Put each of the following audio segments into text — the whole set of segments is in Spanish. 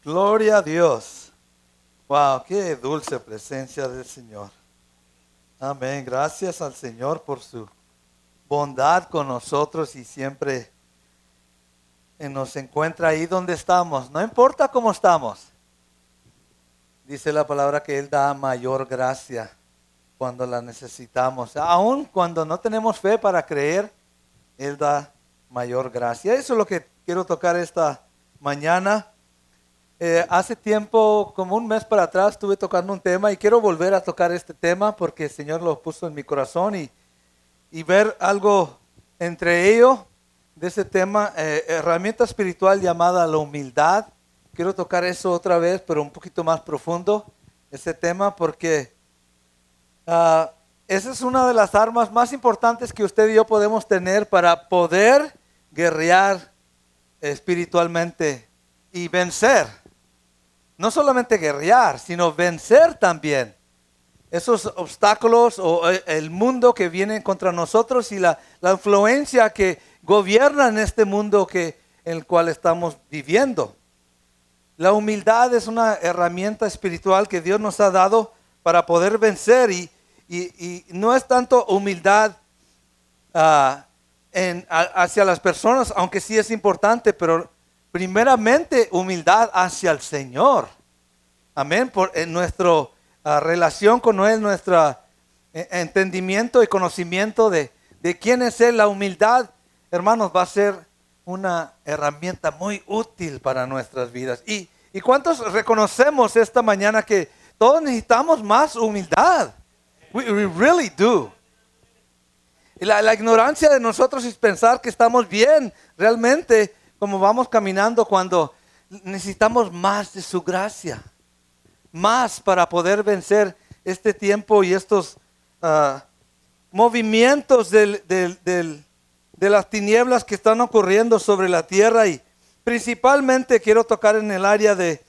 Gloria a Dios. Wow, qué dulce presencia del Señor. Amén. Gracias al Señor por su bondad con nosotros y siempre nos encuentra ahí donde estamos. No importa cómo estamos. Dice la palabra que Él da mayor gracia cuando la necesitamos. Aun cuando no tenemos fe para creer, Él da mayor gracia. Eso es lo que quiero tocar esta mañana. Hace tiempo, como un mes para atrás, estuve tocando un tema y quiero volver a tocar este tema porque el Señor lo puso en mi corazón y ver algo entre ellos de ese tema, herramienta espiritual llamada la humildad. Quiero tocar eso otra vez, pero un poquito más profundo, ese tema, porque esa es una de las armas más importantes que usted y yo podemos tener para poder guerrear espiritualmente y vencer. No solamente guerrear, sino vencer también esos obstáculos o el mundo que viene contra nosotros y la influencia que gobierna en este mundo en el cual estamos viviendo. La humildad es una herramienta espiritual que Dios nos ha dado para poder vencer y no es tanto humildad hacia las personas, aunque sí es importante, pero primeramente humildad hacia el Señor. Amén. En nuestra relación con Él, nuestro entendimiento y conocimiento de quién es Él, la humildad, hermanos, va a ser una herramienta muy útil para nuestras vidas. ¿Y cuántos reconocemos esta mañana que todos necesitamos más humildad? We really do. Y la ignorancia de nosotros es pensar que estamos bien realmente como vamos caminando cuando necesitamos más de su gracia. Más para poder vencer este tiempo y estos movimientos de las tinieblas que están ocurriendo sobre la tierra. Y principalmente quiero tocar en el área de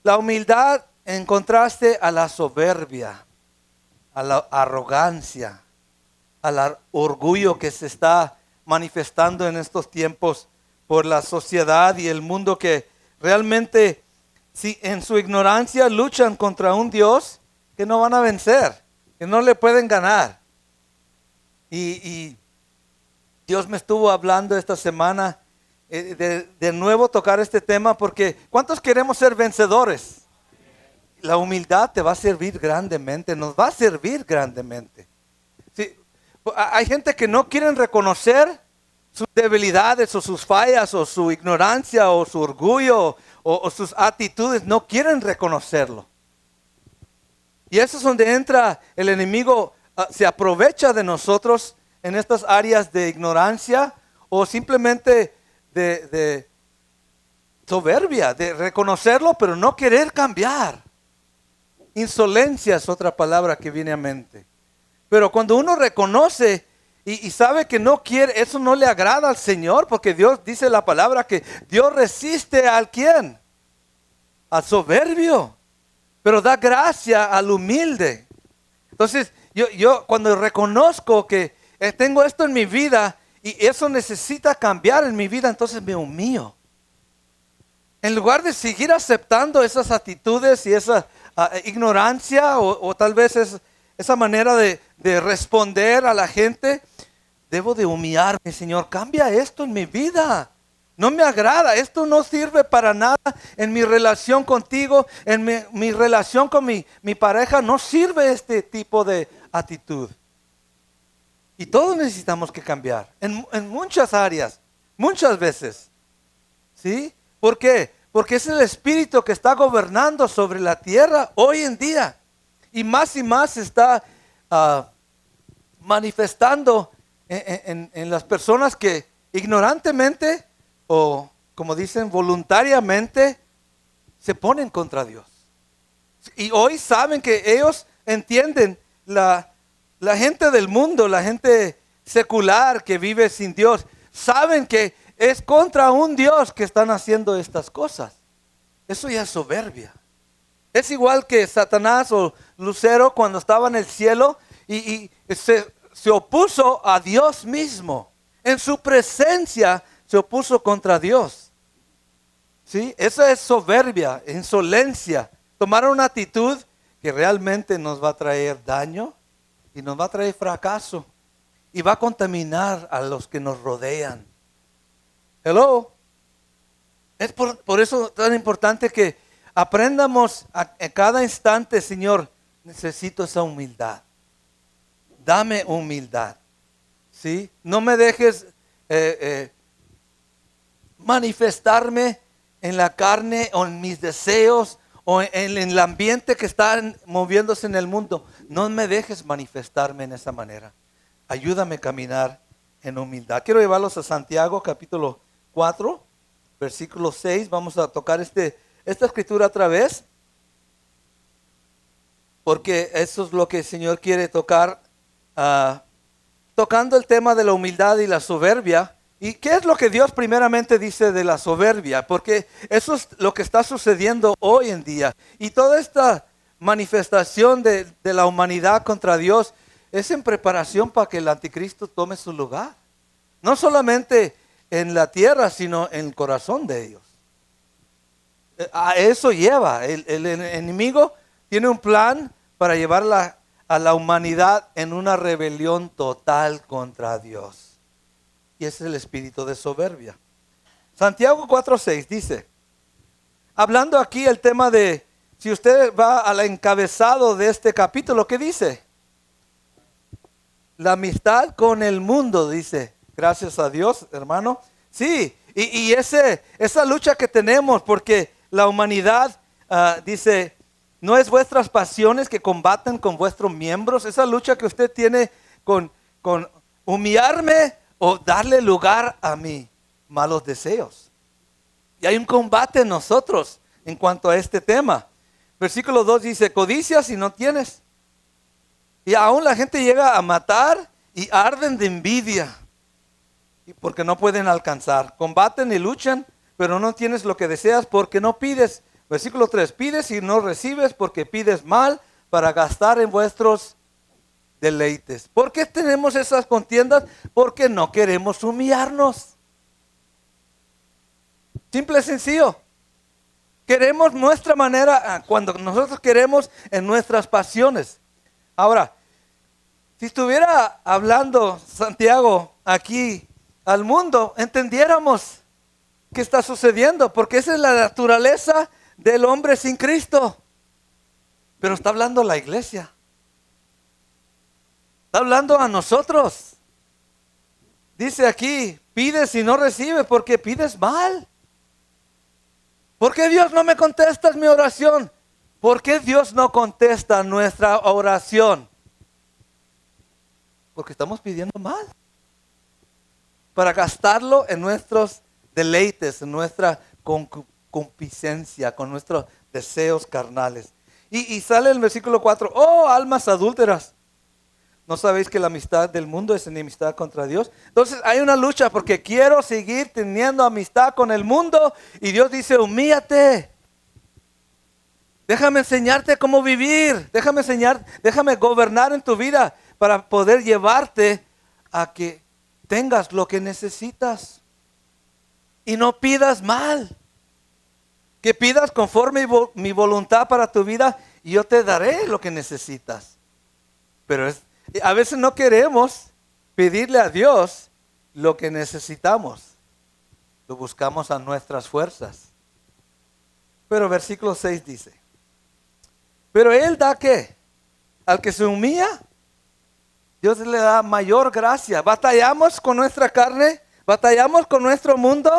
la humildad en contraste a la soberbia, a la arrogancia, al orgullo que se está manifestando en estos tiempos por la sociedad y el mundo que realmente, si en su ignorancia luchan contra un Dios que no van a vencer, que no le pueden ganar. Y Dios me estuvo hablando esta semana de nuevo tocar este tema porque ¿cuántos queremos ser vencedores? La humildad te va a servir grandemente, nos va a servir grandemente. Sí, hay gente que no quieren reconocer sus debilidades o sus fallas o su ignorancia o su orgullo o sus actitudes, no quieren reconocerlo. Y eso es donde entra el enemigo, se aprovecha de nosotros en estas áreas de ignorancia o simplemente de soberbia, de reconocerlo pero no querer cambiar. Insolencia es otra palabra que viene a mente. Pero cuando uno reconoce y sabe que no quiere, eso no le agrada al Señor, porque Dios dice la palabra que Dios resiste al ¿quién? Al soberbio, pero da gracia al humilde. Entonces, yo cuando reconozco que tengo esto en mi vida y eso necesita cambiar en mi vida, entonces me humillo. En lugar de seguir aceptando esas actitudes y esa ignorancia o tal vez esa manera de responder a la gente, debo de humillarme. Señor, cambia esto en mi vida. No me agrada, esto no sirve para nada en mi relación contigo, en mi relación con mi pareja, no sirve este tipo de actitud. Y todos necesitamos que cambiar, en muchas áreas, muchas veces. ¿Sí? ¿Por qué? Porque es el Espíritu que está gobernando sobre la tierra hoy en día. Y más se está manifestando en las personas que ignorantemente o como dicen voluntariamente se ponen contra Dios. Y hoy saben que ellos entienden la gente del mundo, la gente secular que vive sin Dios, saben que es contra un Dios que están haciendo estas cosas. Eso ya es soberbia. Es igual que Satanás o Lucero cuando estaba en el cielo y se opuso a Dios mismo. En su presencia se opuso contra Dios. ¿Sí? Eso es soberbia, insolencia. Tomar una actitud que realmente nos va a traer daño y nos va a traer fracaso. Y va a contaminar a los que nos rodean. Hello. Es por eso tan importante que aprendamos a cada instante, Señor, necesito esa humildad. Dame humildad. ¿Sí? No me dejes manifestarme en la carne o en mis deseos o en el ambiente que está moviéndose en el mundo. No me dejes manifestarme en esa manera. Ayúdame a caminar en humildad. Quiero llevarlos a Santiago capítulo 4, versículo 6. Vamos a tocar esta escritura otra vez, porque eso es lo que el Señor quiere tocar, tocando el tema de la humildad y la soberbia. ¿Y qué es lo que Dios primeramente dice de la soberbia? Porque eso es lo que está sucediendo hoy en día. Y toda esta manifestación de la humanidad contra Dios es en preparación para que el anticristo tome su lugar. No solamente en la tierra, sino en el corazón de ellos. A eso lleva. El enemigo tiene un plan para llevar a la humanidad en una rebelión total contra Dios. Y ese es el espíritu de soberbia. Santiago 4:6 dice, hablando aquí el tema de, si usted va al encabezado de este capítulo, ¿qué dice? La amistad con el mundo, dice. Gracias a Dios, hermano. Sí, y esa lucha que tenemos, porque la humanidad, dice, no es vuestras pasiones que combaten con vuestros miembros. Esa lucha que usted tiene con humillarme o darle lugar a mis malos deseos. Y hay un combate en nosotros en cuanto a este tema. Versículo 2 dice, codicias y no tienes. Y aún la gente llega a matar y arden de envidia. Y porque no pueden alcanzar. Combaten y luchan, pero no tienes lo que deseas porque no pides. Versículo 3, pides y no recibes porque pides mal para gastar en vuestros deleites. ¿Por qué tenemos esas contiendas? Porque no queremos humillarnos. Simple y sencillo. Queremos nuestra manera, cuando nosotros queremos en nuestras pasiones. Ahora, si estuviera hablando Santiago aquí al mundo, entendiéramos qué está sucediendo, porque esa es la naturaleza del hombre sin Cristo. Pero está hablando la iglesia. Está hablando a nosotros. Dice aquí, pides y no recibes porque pides mal. ¿Por qué Dios no me contesta mi oración? ¿Por qué Dios no contesta nuestra oración? Porque estamos pidiendo mal. Para gastarlo en nuestros deleites, en nuestra concupiscencia, con nuestros deseos carnales. Y sale el versículo 4, oh almas adúlteras. ¿No sabéis que la amistad del mundo es enemistad contra Dios? Entonces hay una lucha porque quiero seguir teniendo amistad con el mundo. Y Dios dice, humíllate. Déjame enseñarte cómo vivir. Déjame gobernar en tu vida para poder llevarte a que tengas lo que necesitas. Y no pidas mal. Que pidas conforme mi voluntad para tu vida y yo te daré lo que necesitas. Pero a veces no queremos pedirle a Dios lo que necesitamos. Lo buscamos a nuestras fuerzas. Pero versículo 6 dice, pero Él da ¿qué? Al que se humilla, Dios le da mayor gracia. ¿Batallamos con nuestra carne? ¿Batallamos con nuestro mundo?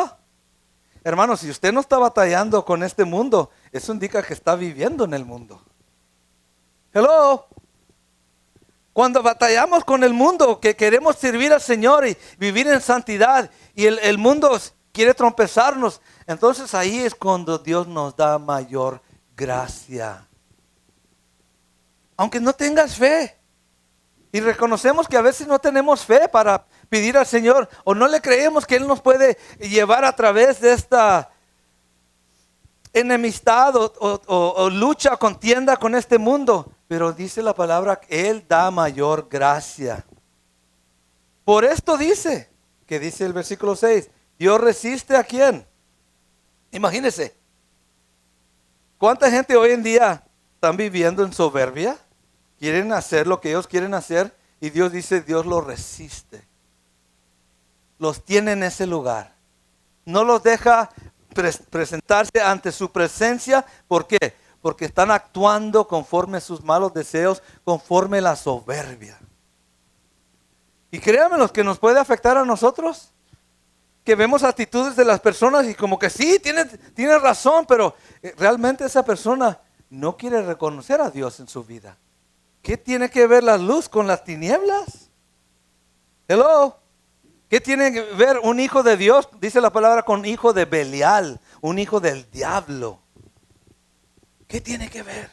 Hermano, si usted no está batallando con este mundo, eso indica que está viviendo en el mundo. Hello. Cuando batallamos con el mundo, que queremos servir al Señor y vivir en santidad, y el mundo quiere trompezarnos, entonces ahí es cuando Dios nos da mayor gracia. Aunque no tengas fe, y reconocemos que a veces no tenemos fe para pedir al Señor, o no le creemos que Él nos puede llevar a través de esta enemistad o lucha, contienda con este mundo. Pero dice la palabra que Él da mayor gracia. Por esto dice el versículo 6, Dios resiste ¿a quién? Imagínense, ¿cuánta gente hoy en día están viviendo en soberbia? Quieren hacer lo que ellos quieren hacer y Dios dice, Dios los resiste. Los tiene en ese lugar. No los deja presentarse ante su presencia. ¿Por qué? Porque están actuando conforme a sus malos deseos, conforme a la soberbia. Y créanme, los que nos puede afectar a nosotros, que vemos actitudes de las personas y como que sí, tiene razón, pero realmente esa persona no quiere reconocer a Dios en su vida. ¿Qué tiene que ver la luz con las tinieblas? Hello. ¿Qué tiene que ver un hijo de Dios? Dice la palabra con hijo de Belial, un hijo del diablo. ¿Qué tiene que ver?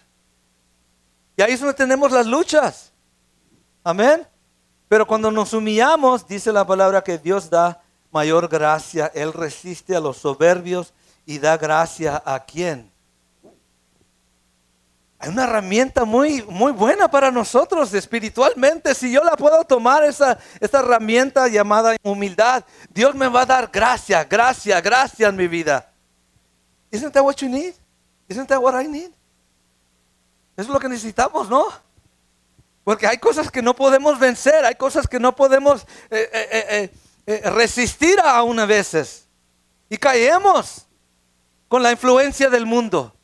Y ahí es donde tenemos las luchas. Amén. Pero cuando nos humillamos, dice la palabra que Dios da mayor gracia. Él resiste a los soberbios y da gracia a ¿quién? Hay una herramienta muy buena para nosotros espiritualmente. Si yo la puedo tomar, esta herramienta llamada humildad, Dios me va a dar gracia en mi vida. Isn't that what you need? Isn't that what I need? Eso es lo que necesitamos, ¿no? Porque hay cosas que no podemos vencer, hay cosas que no podemos resistir aún a veces. Y caemos con la influencia del mundo.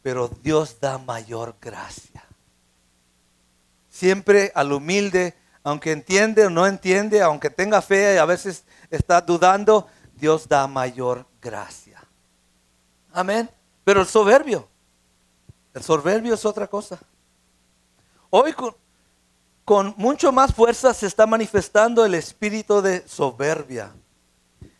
Pero Dios da mayor gracia. Siempre al humilde, aunque entiende o no entiende, aunque tenga fe y a veces está dudando, Dios da mayor gracia. Amén. Pero el soberbio es otra cosa. Hoy con mucho más fuerza se está manifestando el espíritu de soberbia.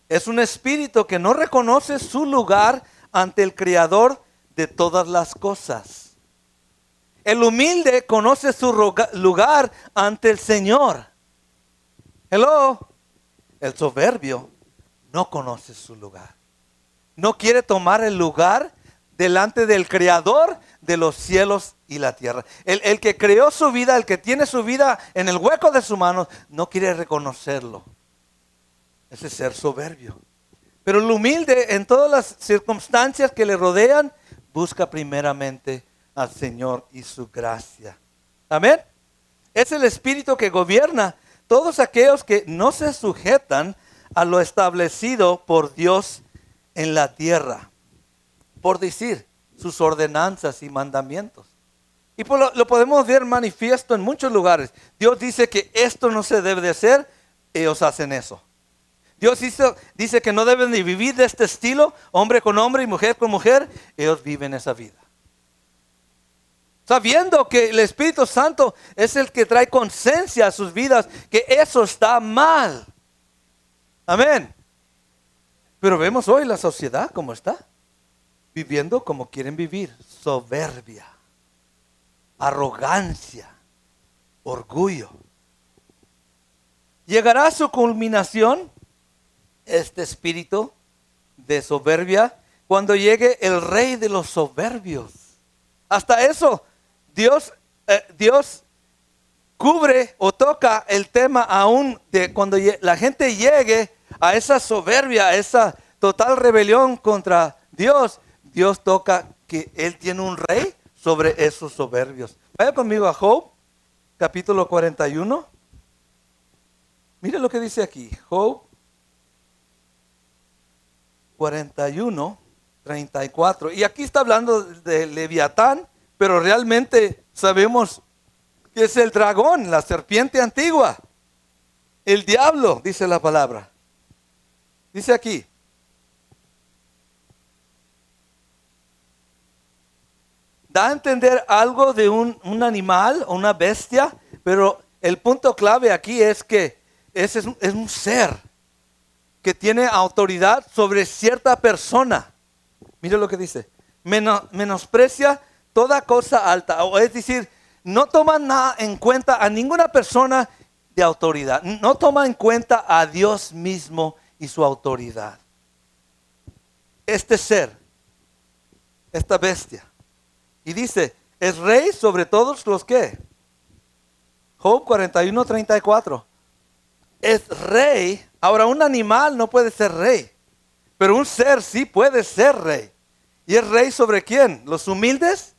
Es un espíritu que no reconoce su lugar ante el Creador de todas las cosas. El humilde conoce su lugar ante el Señor. Hello. El soberbio no conoce su lugar. No quiere tomar el lugar delante del Creador de los cielos y la tierra. El que creó su vida, el que tiene su vida en el hueco de su mano, no quiere reconocerlo. Ese es ser soberbio. Pero el humilde, en todas las circunstancias que le rodean, busca primeramente al Señor y su gracia. Amén. Es el espíritu que gobierna todos aquellos que no se sujetan a lo establecido por Dios en la tierra. Por decir, sus ordenanzas y mandamientos. Y lo podemos ver manifiesto en muchos lugares. Dios dice que esto no se debe de hacer, ellos hacen eso. Dios dice que no deben de vivir de este estilo, hombre con hombre y mujer con mujer, ellos viven esa vida. Sabiendo que el Espíritu Santo es el que trae conciencia a sus vidas, que eso está mal. Amén. Pero vemos hoy la sociedad como está. Viviendo como quieren vivir. Soberbia, arrogancia, orgullo. Llegará a su culminación este espíritu de soberbia cuando llegue el rey de los soberbios. Hasta eso, Dios cubre o toca el tema aún de cuando la gente llegue a esa soberbia, a esa total rebelión contra Dios. Dios toca que Él tiene un rey sobre esos soberbios. Vaya conmigo a Job, capítulo 41. Mire lo que dice aquí. Job 41, 34. Y aquí está hablando de Leviatán, pero realmente sabemos que es el dragón, la serpiente antigua. El diablo, dice la palabra. Dice aquí. Da a entender algo de un animal o una bestia, pero el punto clave aquí es que es un ser que tiene autoridad sobre cierta persona. Mire lo que dice. Menosprecia toda cosa alta. O es decir, no toma nada en cuenta a ninguna persona de autoridad. No toma en cuenta a Dios mismo y su autoridad. Este ser, esta bestia. Y dice, es rey sobre todos los que. Job 41, 34. Es rey. Ahora, un animal no puede ser rey. Pero un ser sí puede ser rey. ¿Y es rey sobre quién? ¿Los humildes?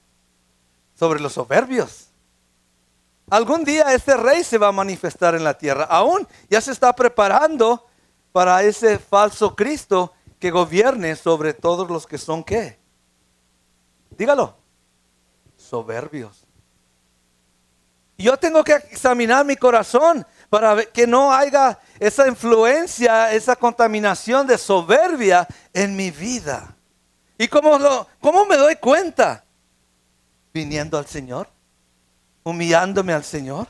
Sobre los soberbios. Algún día este rey se va a manifestar en la tierra. Aún ya se está preparando para ese falso Cristo que gobierne sobre todos los que son ¿qué? Dígalo. Soberbios. Yo tengo que examinar mi corazón para ver que no haya esa influencia, esa contaminación de soberbia en mi vida. ¿Y cómo me doy cuenta? Viniendo al Señor, humillándome al Señor.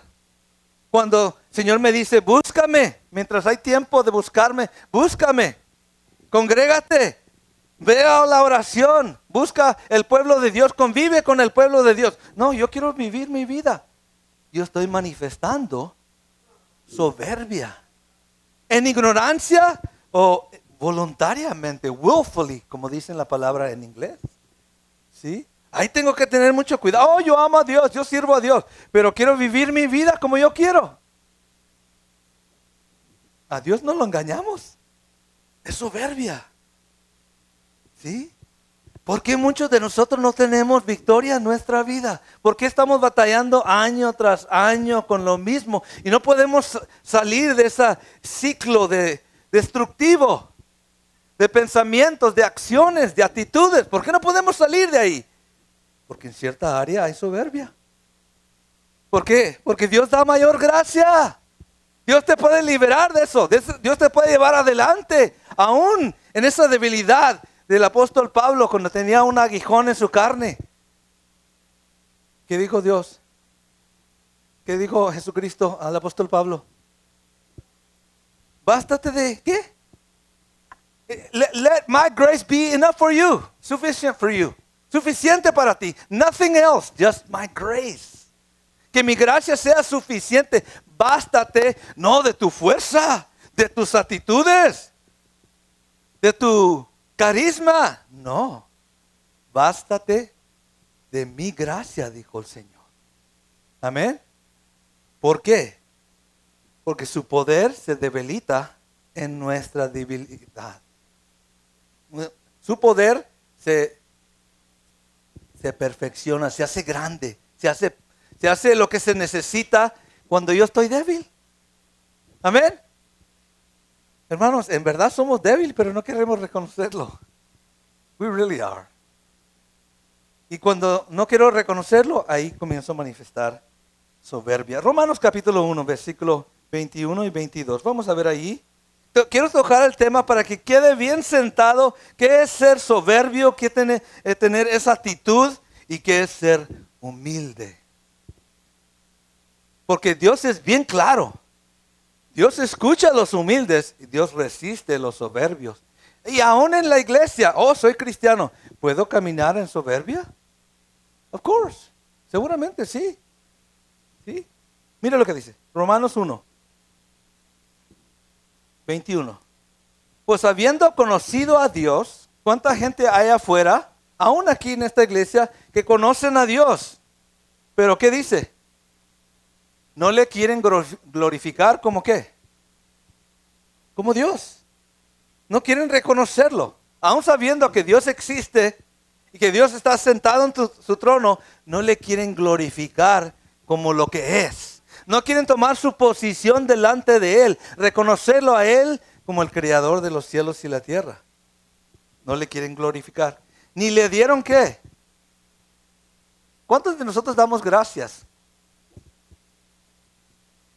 Cuando el Señor me dice, búscame, mientras hay tiempo de buscarme, búscame, congrégate, ve a la oración, busca el pueblo de Dios, convive con el pueblo de Dios. No, yo quiero vivir mi vida. Yo estoy manifestando soberbia, en ignorancia o voluntariamente, willfully, como dicen la palabra en inglés. ¿Sí? Ahí tengo que tener mucho cuidado. Oh, yo amo a Dios, yo sirvo a Dios, pero quiero vivir mi vida como yo quiero. A Dios no lo engañamos. Es soberbia. ¿Sí? ¿Por qué muchos de nosotros no tenemos victoria en nuestra vida? ¿Por qué estamos batallando año tras año con lo mismo? Y no podemos salir de ese ciclo destructivo, de pensamientos, de acciones, de actitudes. ¿Por qué no podemos salir de ahí? Porque en cierta área hay soberbia. ¿Por qué? Porque Dios da mayor gracia. Dios te puede liberar de eso. Dios te puede llevar adelante. Aún en esa debilidad del apóstol Pablo cuando tenía un aguijón en su carne. ¿Qué dijo Dios? ¿Qué dijo Jesucristo al apóstol Pablo? Bástate de ¿qué? Let my grace be enough for you. Sufficient for you. Suficiente para ti. Nothing else. Just my grace. Que mi gracia sea suficiente. Bástate no de tu fuerza, de tus actitudes, de tu carisma. No. Bástate de mi gracia, dijo el Señor. Amén. ¿Por qué? Porque su poder se debilita en nuestra debilidad. Su poder se perfecciona, se hace grande, se hace lo que se necesita cuando yo estoy débil. Amén. Hermanos, en verdad somos débiles, pero no queremos reconocerlo. We really are. Y cuando no quiero reconocerlo, ahí comienzo a manifestar soberbia. Romanos capítulo 1, versículo 21 y 22. Vamos a ver ahí. Quiero tocar el tema para que quede bien sentado qué es ser soberbio, qué es tener esa actitud y qué es ser humilde. Porque Dios es bien claro. Dios escucha a los humildes y Dios resiste a los soberbios. Y aún en la iglesia, soy cristiano, ¿puedo caminar en soberbia? Of course, seguramente sí. ¿Sí? Mira lo que dice, Romanos 1. 21. Pues habiendo conocido a Dios, ¿cuánta gente hay afuera, aún aquí en esta iglesia, que conocen a Dios? Pero ¿qué dice? No le quieren glorificar como ¿qué? Como Dios. No quieren reconocerlo. Aún sabiendo que Dios existe y que Dios está sentado en su trono, no le quieren glorificar como lo que es. No quieren tomar su posición delante de Él, reconocerlo a Él como el creador de los cielos y la tierra. No le quieren glorificar. Ni le dieron ¿qué? ¿Cuántos de nosotros damos gracias?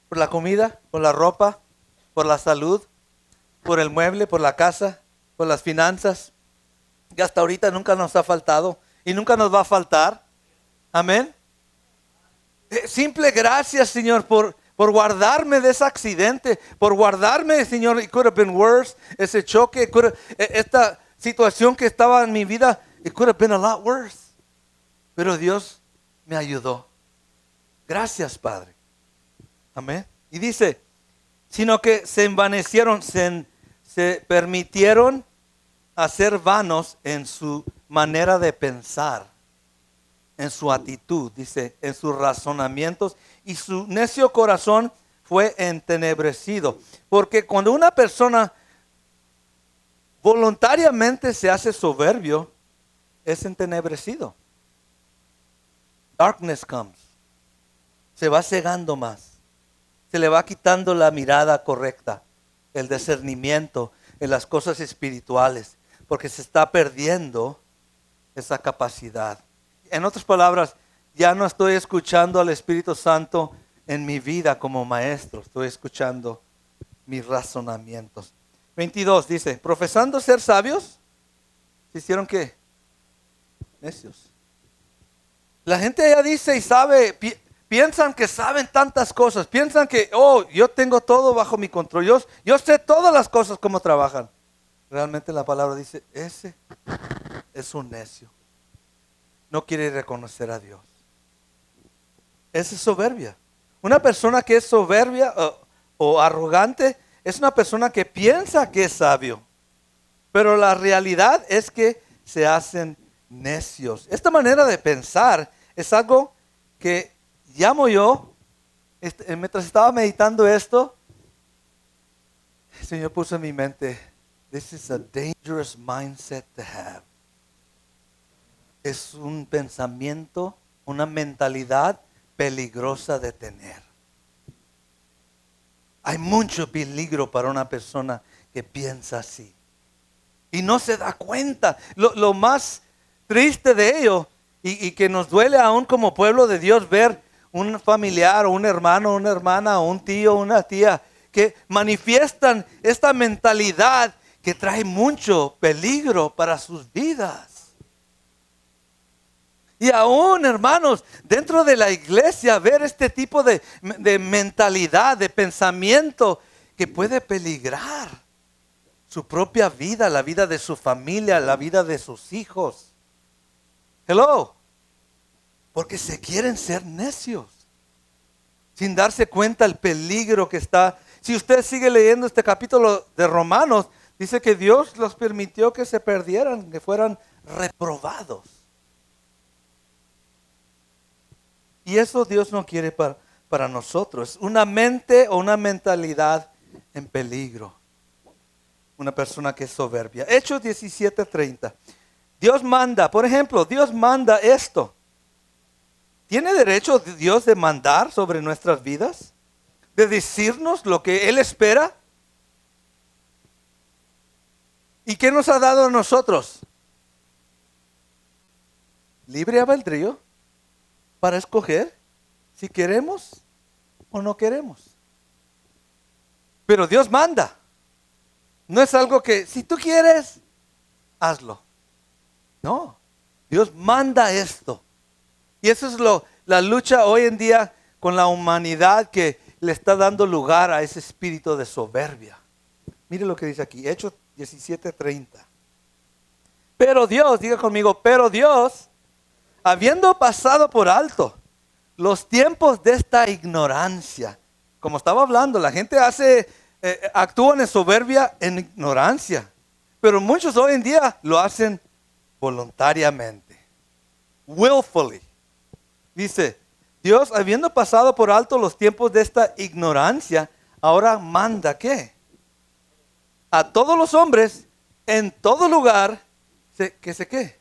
Por la comida, por la ropa, por la salud, por el mueble, por la casa, por las finanzas. Y hasta ahorita nunca nos ha faltado y nunca nos va a faltar. Amén. Simple gracias, Señor, por guardarme de ese accidente, por guardarme, Señor, it could have been worse, ese choque, esta situación que estaba en mi vida, it could have been a lot worse. Pero Dios me ayudó. Gracias, Padre. Amén. Y dice, sino que se envanecieron, se permitieron hacer vanos en su manera de pensar, en su actitud, dice, en sus razonamientos, y su necio corazón fue entenebrecido. Porque cuando una persona voluntariamente se hace soberbio, es entenebrecido. Darkness comes. Se va cegando más. Se le va quitando la mirada correcta, el discernimiento en las cosas espirituales, porque se está perdiendo esa capacidad. En otras palabras, ya no estoy escuchando al Espíritu Santo en mi vida como maestro, estoy escuchando mis razonamientos. 22 dice, profesando ser sabios, ¿se hicieron qué? Necios. La gente ya dice y sabe, piensan que saben tantas cosas, piensan que, yo tengo todo bajo mi control, yo sé todas las cosas cómo trabajan. Realmente la palabra dice, ese es un necio. No quiere reconocer a Dios. Esa es soberbia. Una persona que es soberbia o arrogante es una persona que piensa que es sabio, pero la realidad es que se hacen necios. Esta manera de pensar es algo que llamo yo, mientras estaba meditando esto, el Señor puso en mi mente, this is a dangerous mindset to have. Es un pensamiento, una mentalidad peligrosa de tener. Hay mucho peligro para una persona que piensa así y no se da cuenta. Lo más triste de ello y que nos duele aún como pueblo de Dios ver un familiar o un hermano, una hermana o un tío, una tía que manifiestan esta mentalidad que trae mucho peligro para sus vidas. Y aún, hermanos, dentro de la iglesia, ver este tipo de mentalidad, de pensamiento que puede peligrar su propia vida, la vida de su familia, la vida de sus hijos. Hello. Porque se quieren ser necios, sin darse cuenta el peligro que está. Si usted sigue leyendo este capítulo de Romanos, dice que Dios los permitió que se perdieran, que fueran reprobados. Y eso Dios no quiere para nosotros. Una mente o una mentalidad en peligro. Una persona que es soberbia. Hechos 17:30. Dios manda, por ejemplo, Dios manda esto. ¿Tiene derecho Dios de mandar sobre nuestras vidas? ¿De decirnos lo que Él espera? ¿Y qué nos ha dado a nosotros? Libre albedrío para escoger si queremos o no queremos. Pero Dios manda. No es algo que si tú quieres, hazlo. No, Dios manda esto. Y eso es la lucha hoy en día con la humanidad que le está dando lugar a ese espíritu de soberbia. Mire lo que dice aquí, Hechos 17:30. Pero Dios, diga conmigo, pero Dios, habiendo pasado por alto los tiempos de esta ignorancia, como estaba hablando, la gente actúa en soberbia en ignorancia, pero muchos hoy en día lo hacen voluntariamente, willfully. Dice, Dios, habiendo pasado por alto los tiempos de esta ignorancia, ahora manda ¿qué? A todos los hombres, en todo lugar, que se qué.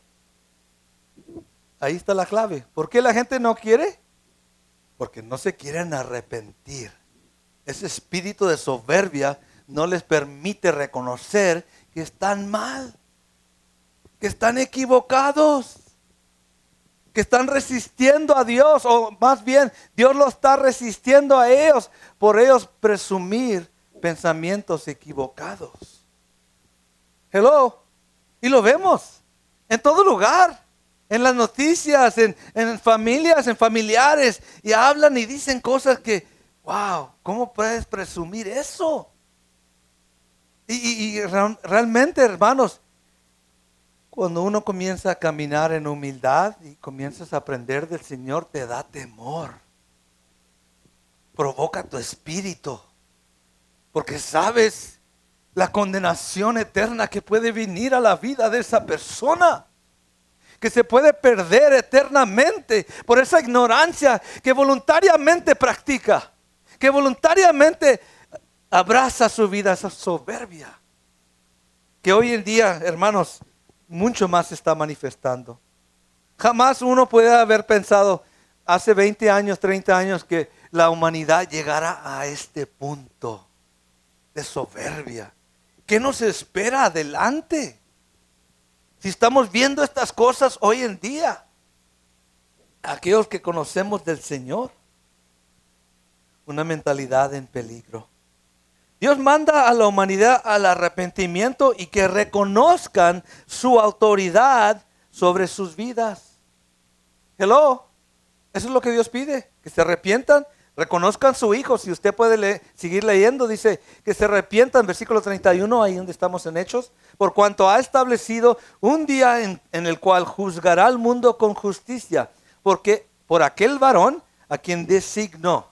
Ahí está la clave. ¿Por qué la gente no quiere? Porque no se quieren arrepentir. Ese espíritu de soberbia no les permite reconocer que están mal, que están equivocados, que están resistiendo a Dios, o más bien Dios lo está resistiendo a ellos por ellos presumir pensamientos equivocados. Hello. Y lo vemos en todo lugar. En las noticias, en familias, en familiares, y hablan y dicen cosas que, wow, ¿cómo puedes presumir eso? Y realmente, hermanos, cuando uno comienza a caminar en humildad y comienzas a aprender del Señor, te da temor. Provoca tu espíritu, porque sabes la condenación eterna que puede venir a la vida de esa persona, que se puede perder eternamente por esa ignorancia que voluntariamente practica, que voluntariamente abraza su vida, esa soberbia. que hoy en día, hermanos, mucho más se está manifestando. Jamás uno puede haber pensado hace 20 años, 30 años que la humanidad llegara a este punto de soberbia. ¿Qué nos espera adelante? Si estamos viendo estas cosas hoy en día, aquellos que conocemos del Señor, una mentalidad en peligro. Dios manda a la humanidad al arrepentimiento y que reconozcan su autoridad sobre sus vidas. Hello, eso es lo que Dios pide, que se arrepientan, reconozcan su Hijo. Si usted puede seguir leyendo, dice que se arrepientan, versículo 31, ahí donde estamos en Hechos, por cuanto ha establecido un día en el cual juzgará al mundo con justicia, porque por aquel varón a quien designó,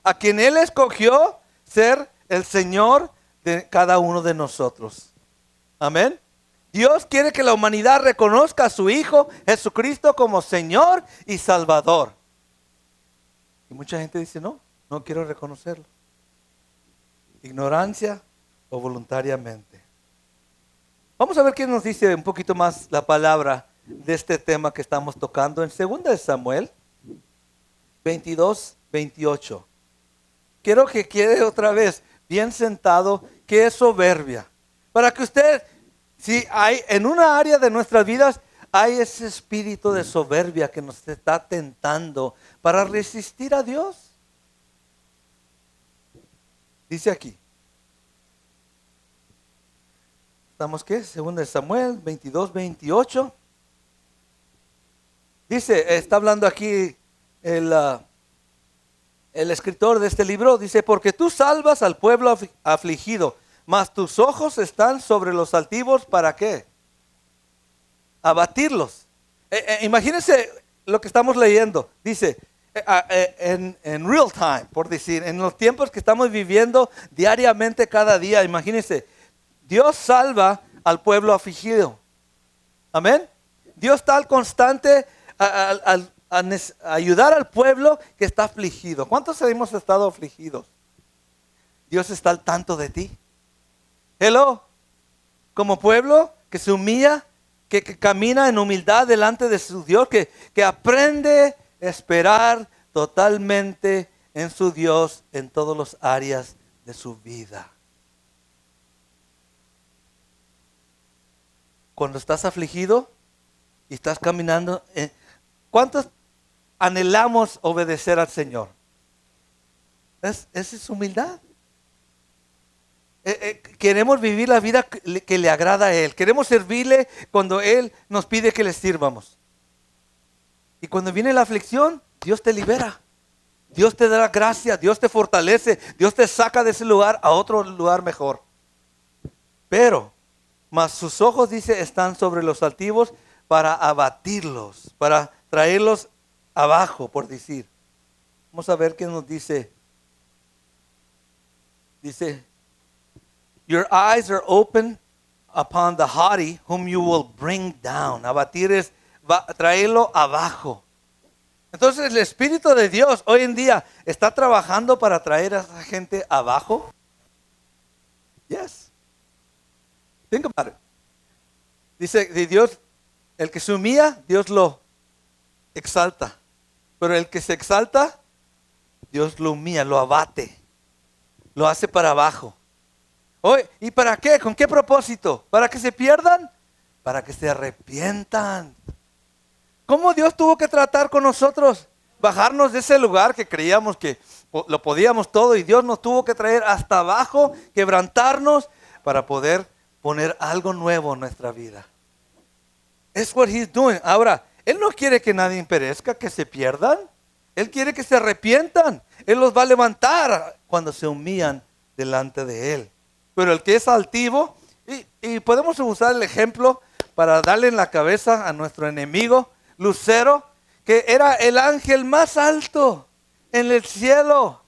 a quien Él escogió ser el Señor de cada uno de nosotros. Amén. Dios quiere que la humanidad reconozca a su Hijo Jesucristo como Señor y Salvador. Y mucha gente dice, no quiero reconocerlo. Ignorancia o voluntariamente. Vamos a ver qué nos dice un poquito más la palabra de este tema que estamos tocando en 2 de Samuel 22, 28. Quiero que quede otra vez bien sentado qué es soberbia. Para que usted, si hay en una área de nuestras vidas, hay ese espíritu de soberbia que nos está tentando para resistir a Dios. Dice aquí. ¿Estamos qué? 2 de Samuel 22, 28. Dice, está hablando aquí el escritor de este libro, dice, porque tú salvas al pueblo afligido, mas tus ojos están sobre los altivos, ¿para qué? Abatirlos. Imagínense lo que estamos leyendo. Dice, en real time, por decir, en los tiempos que estamos viviendo diariamente cada día, imagínense, Dios salva al pueblo afligido. Amén. Dios está al constante a ayudar al pueblo que está afligido. ¿Cuántos hemos estado afligidos? Dios está al tanto de ti. Hello. Como pueblo que se humilla, que camina en humildad delante de su Dios, que aprende a esperar totalmente en su Dios en todas las áreas de su vida. Cuando estás afligido y estás caminando, ¿cuántos anhelamos obedecer al Señor? Esa es humildad. Queremos vivir la vida que le agrada a Él. Queremos servirle cuando Él nos pide que le sirvamos. Y cuando viene la aflicción, Dios te libera. Dios te da gracia, Dios te fortalece, Dios te saca de ese lugar a otro lugar mejor. Pero, mas sus ojos, dice, están sobre los altivos para abatirlos, para traerlos abajo, por decir. Vamos a ver qué nos dice. Dice, your eyes are open upon the haughty, whom you will bring down. Abatir es traerlo abajo. Entonces el Espíritu de Dios hoy en día está trabajando para traer a esa gente abajo. Yes. Think about it. Dice de Dios, el que se humilla, Dios lo exalta. Pero el que se exalta, Dios lo humilla, lo abate. Lo hace para abajo. Oye, ¿y para qué? ¿Con qué propósito? ¿Para que se pierdan? Para que se arrepientan. ¿Cómo Dios tuvo que tratar con nosotros? Bajarnos de ese lugar que creíamos que lo podíamos todo, y Dios nos tuvo que traer hasta abajo, quebrantarnos para poder poner algo nuevo en nuestra vida. Es what He's doing. Ahora, Él no quiere que nadie perezca, que se pierdan. Él quiere que se arrepientan. Él los va a levantar cuando se humillan delante de Él. Pero el que es altivo, y podemos usar el ejemplo para darle en la cabeza a nuestro enemigo, Lucero, que era el ángel más alto en el cielo,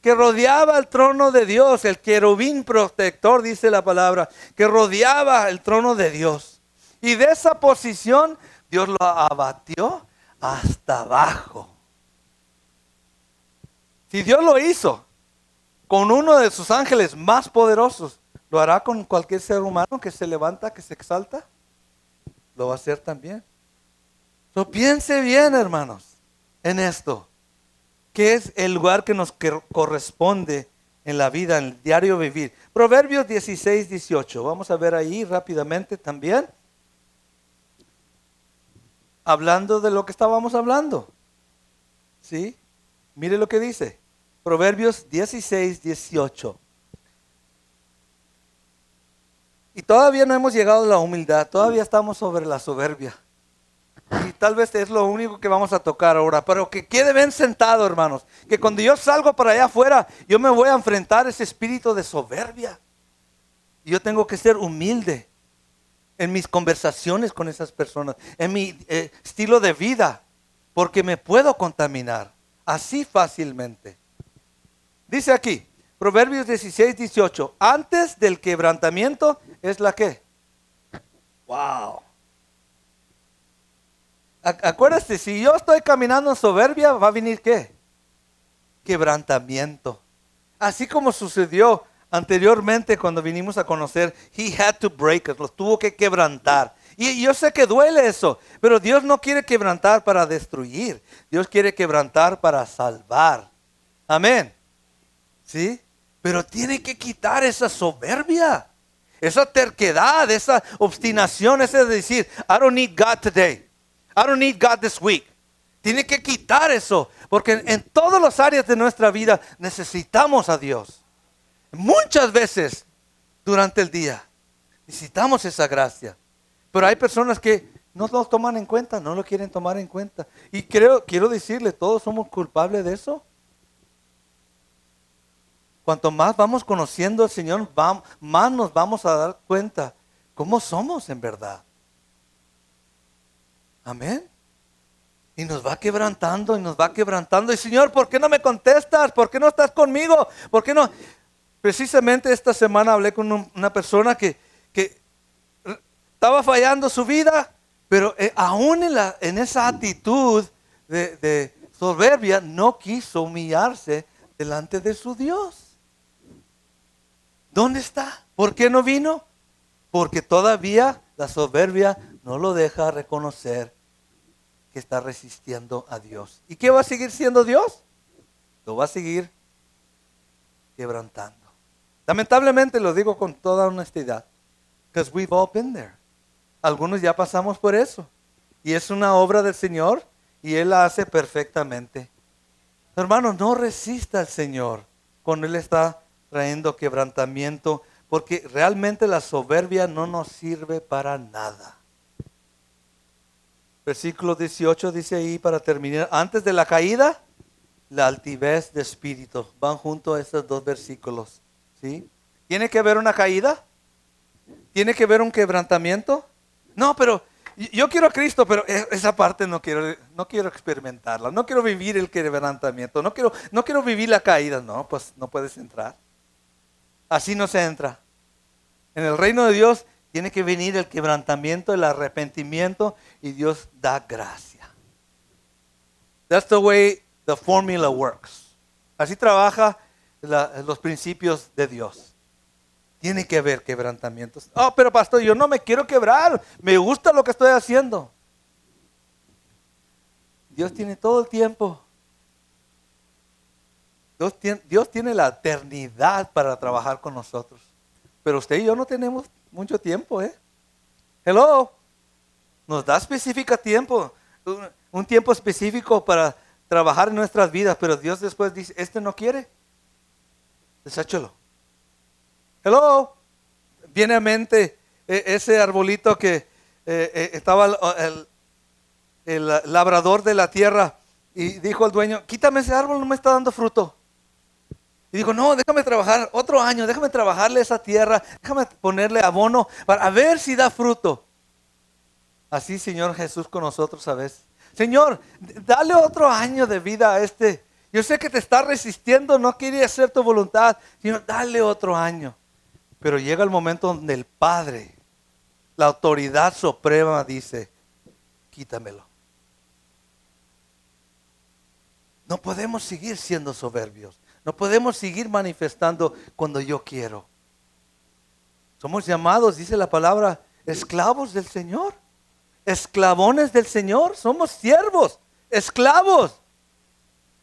que rodeaba el trono de Dios, el querubín protector, dice la palabra, que rodeaba el trono de Dios. Y de esa posición, Dios lo abatió hasta abajo. Si Dios lo hizo con uno de sus ángeles más poderosos, ¿Lo hará con cualquier ser humano que se levanta, que se exalta? Lo va a hacer también. So, piense bien, hermanos, en esto. ¿Qué es el lugar que nos corresponde en la vida, en el diario vivir? Proverbios 16, 18. Vamos a ver ahí rápidamente también. Hablando de lo que estábamos hablando. ¿Sí? Mire lo que dice. Proverbios 16, 18. Y todavía no hemos llegado a la humildad. Todavía estamos sobre la soberbia. Y tal vez es lo único que vamos a tocar ahora. Pero que quede bien sentado, hermanos. Que cuando yo salgo para allá afuera, yo me voy a enfrentar a ese espíritu de soberbia. Y yo tengo que ser humilde en mis conversaciones con esas personas, en mi estilo de vida, porque me puedo contaminar así fácilmente. Dice aquí, Proverbios 16, 18, antes del quebrantamiento es la que. Wow. Acuérdate, si yo estoy caminando en soberbia, va a venir ¿qué? Quebrantamiento. Así como sucedió anteriormente cuando vinimos a conocer, he had to break us, los tuvo que quebrantar. Y yo sé que duele eso, pero Dios no quiere quebrantar para destruir. Dios quiere quebrantar para salvar. Amén. ¿Sí? Pero tiene que quitar esa soberbia, esa terquedad, esa obstinación, ese de decir, I don't need God today. I don't need God this week. Tiene que quitar eso, porque en todas las áreas de nuestra vida necesitamos a Dios. Muchas veces durante el día necesitamos esa gracia. Pero hay personas que no lo toman en cuenta, no lo quieren tomar en cuenta. Y quiero decirle, todos somos culpables de eso. Cuanto más vamos conociendo al Señor, más nos vamos a dar cuenta cómo somos en verdad. Amén. Y nos va quebrantando y nos va quebrantando. Y Señor, ¿por qué no me contestas? ¿Por qué no estás conmigo? ¿Por qué no? Precisamente esta semana hablé con una persona que estaba fallando su vida, pero aún en esa actitud de soberbia, no quiso humillarse delante de su Dios. ¿Dónde está? ¿Por qué no vino? Porque todavía la soberbia no lo deja reconocer que está resistiendo a Dios. ¿Y qué va a seguir siendo Dios? Lo va a seguir quebrantando. Lamentablemente lo digo con toda honestidad, because we've all been there. Algunos ya pasamos por eso. Y es una obra del Señor y Él la hace perfectamente. Hermano, no resista al Señor cuando Él está trayendo quebrantamiento, porque realmente la soberbia no nos sirve para nada. Versículo 18 dice ahí para terminar, antes de la caída, la altivez de espíritu. Van juntos estos dos versículos. ¿Sí? ¿Tiene que haber una caída? ¿Tiene que haber un quebrantamiento? No, pero yo quiero a Cristo, pero esa parte no quiero experimentarla. No quiero vivir el quebrantamiento. No quiero vivir la caída. No, pues no puedes entrar. Así no se entra. En el reino de Dios tiene que venir el quebrantamiento, el arrepentimiento y Dios da gracia. That's the way the formula works. Así trabaja los principios de Dios. Tiene que haber quebrantamientos. Oh, pero pastor, yo no me quiero quebrar. Me gusta lo que estoy haciendo. Dios tiene todo el tiempo. Dios tiene la eternidad para trabajar con nosotros. Pero usted y yo no tenemos mucho tiempo, ¿eh? Hello. Nos da específico tiempo. Un tiempo específico para trabajar en nuestras vidas. Pero Dios después dice, este no quiere. Deséchalo. Hello. Viene a mente ese arbolito que estaba el labrador de la tierra y dijo al dueño, quítame ese árbol, no me está dando fruto. Y dijo, no, déjame trabajar otro año, déjame trabajarle esa tierra, déjame ponerle abono para ver si da fruto. Así, Señor Jesús, con nosotros a veces. Señor, dale otro año de vida a este. Yo sé que te está resistiendo, no quiere hacer tu voluntad. Señor, dale otro año. Pero llega el momento donde el Padre, la autoridad suprema, dice, quítamelo. No podemos seguir siendo soberbios. No podemos seguir manifestando cuando yo quiero. Somos llamados, dice la palabra, esclavos del Señor. Esclavones del Señor. Somos siervos, esclavos.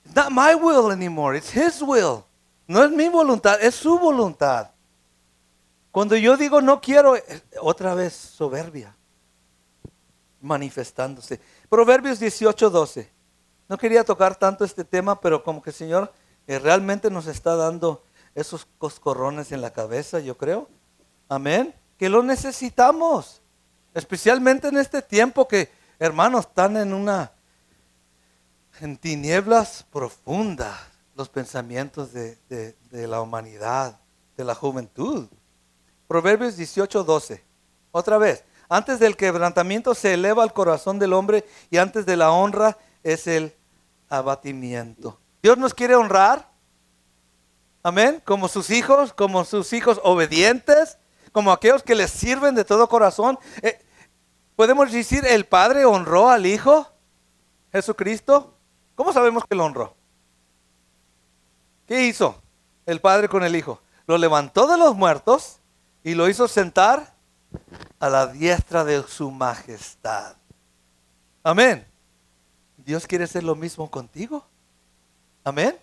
It's not my will anymore, it's His will. No es mi voluntad, es su voluntad. Cuando yo digo no quiero, otra vez soberbia manifestándose. Proverbios 18:12. No quería tocar tanto este tema, pero como que el Señor realmente nos está dando esos coscorrones en la cabeza, yo creo. Amén. Que lo necesitamos. Especialmente en este tiempo que, hermanos, están en tinieblas profundas los pensamientos de la humanidad, de la juventud. Proverbios 18:12. Otra vez. Antes del quebrantamiento se eleva el corazón del hombre y antes de la honra es el abatimiento. Dios nos quiere honrar. Amén. Como sus hijos obedientes, como aquellos que les sirven de todo corazón. Podemos decir, el Padre honró al Hijo, Jesucristo. ¿Cómo sabemos que lo honró? ¿Qué hizo el Padre con el Hijo? Lo levantó de los muertos y lo hizo sentar a la diestra de su majestad. Amén. Dios quiere hacer lo mismo contigo. Amén.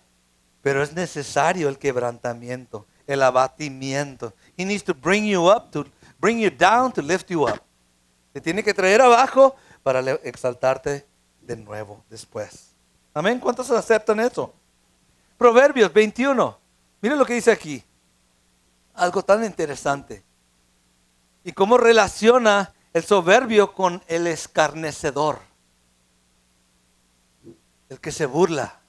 Pero es necesario el quebrantamiento, el abatimiento. He needs to bring you up, to bring you down, to lift you up. Te tiene que traer abajo para exaltarte de nuevo después. Amén. ¿Cuántos aceptan eso? Proverbios 21. Miren lo que dice aquí. Algo tan interesante. Y cómo relaciona el soberbio con el escarnecedor. El que se burla.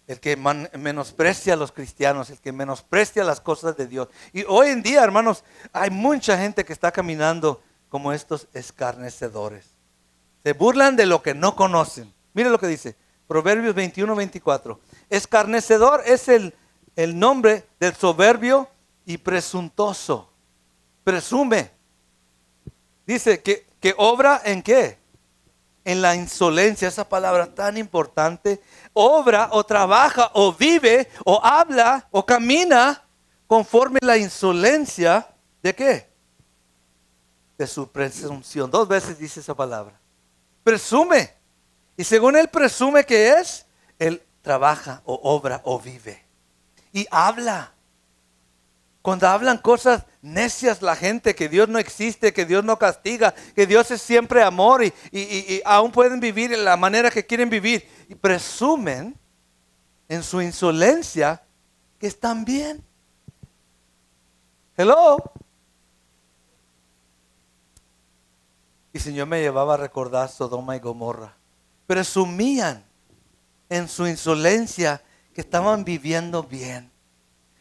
El que menosprecia a los cristianos. El que menosprecia las cosas de Dios. Y hoy en día, hermanos, hay mucha gente que está caminando como estos escarnecedores. Se burlan de lo que no conocen. Miren lo que dice. Proverbios 21-24. Escarnecedor es el nombre del soberbio y presuntuoso. Presume. Dice que obra en qué? En la insolencia, esa palabra tan importante. Obra o trabaja o vive o habla o camina conforme la insolencia de qué? De su presunción. 2 veces dice esa palabra. Presume. Y según él presume que es, él trabaja o obra o vive. Y habla. Cuando hablan cosas necias la gente, que Dios no existe, que Dios no castiga, que Dios es siempre amor y aún pueden vivir en la manera que quieren vivir. Y presumen en su insolencia que están bien. Hello. Y el Señor me llevaba a recordar Sodoma y Gomorra. Presumían en su insolencia que estaban viviendo bien.